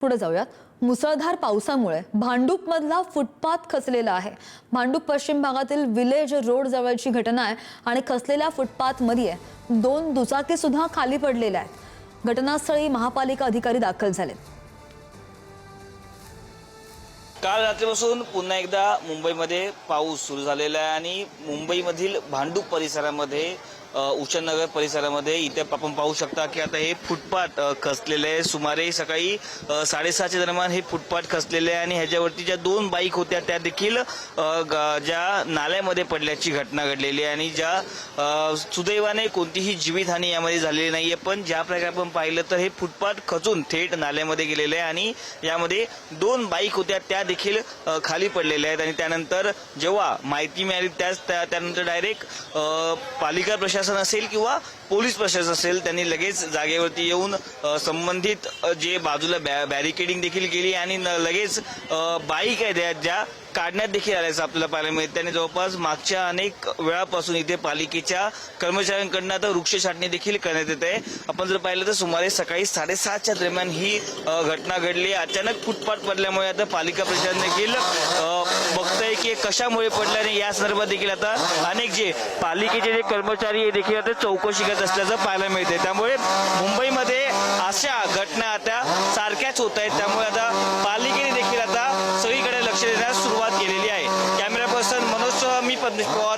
पुढे जाऊयात. मुसळधार पावसामुळे भांडूपमधला फुटपाथ खचलेला आहे. भांडूप पश्चिम भागातील विलेज रोड जवळची घटना आहे आणि खचलेल्या फुटपाथमध्ये 2 दुचाकी सुद्धा खाली पडलेल्या आहेत. घटनास्थळी महापालिका अधिकारी दाखल झाले. काल रात्रीपासून पुन्हा एकदा मुंबईमध्ये पाऊस सुरू झालेला आहे आणि मुंबईमधील भांडूप परिसरामध्ये उषानगर परिसरामध्ये इथे आपण पाहू शकता की आता हे फुटपाथ खचलेले आहे. सुमारे सकाळी 7:30च्या दरम्यान हे फुटपाथ खचलेले आहे आणि ह्याच्यावरती ज्या 2 बाईक होत्या त्या देखील ज्या नाल्यामध्ये पडल्याची घटना घडलेली आहे आणि ज्या सुदैवाने कोणतीही जीवितहानी यामध्ये झालेली नाहीये. पण ज्या प्रकारे आपण पाहिलं तर हे फुटपाथ खचून थेट नाल्यामध्ये गेलेले आहे आणि यामध्ये 2 बाईक होत्या त्या देखील खाली पडलेल्या आहेत. आणि त्यानंतर जेव्हा माहिती मिळाली त्यानंतर डायरेक्ट पालिका प्रशासन असेल किंवा पोलीस प्रशासन असेल त्यांनी लगेच जागेवरती येऊन संबंधित जे बाजूला बॅरिकेडिंग देखील केली आणि लगेच बाईक आहेत ज्या काढण्यात देखील आल्याचं आपल्याला पाहायला मिळतं. त्याने जवळपास मागच्या अनेक वेळापासून इथे पालिकेच्या कर्मचाऱ्यांकडून आता वृक्ष छाटणी देखील करण्यात येत आहे. आपण जर पाहिलं तर सुमारे सकाळी 7:30च्या दरम्यान ही घटना घडली. अचानक फुटपाथ पडल्यामुळे आता पालिका प्रशासन देखील बघतंय की कशामुळे पडलं आणि या संदर्भात देखील आता अनेक जे पालिकेचे जे कर्मचारी हे देखील आता चौकशी करत असल्याचं पाहायला मिळते. त्यामुळे मुंबईमध्ये अशा घटना आता सारख्याच होत आहेत. त्यामुळे आता पालिकेने देखील आता सगळीकडे लक्ष देण्यास सुरुवात केलेली आहे. कॅमेरा पर्सन मनोज, मी पद्मेश पवार.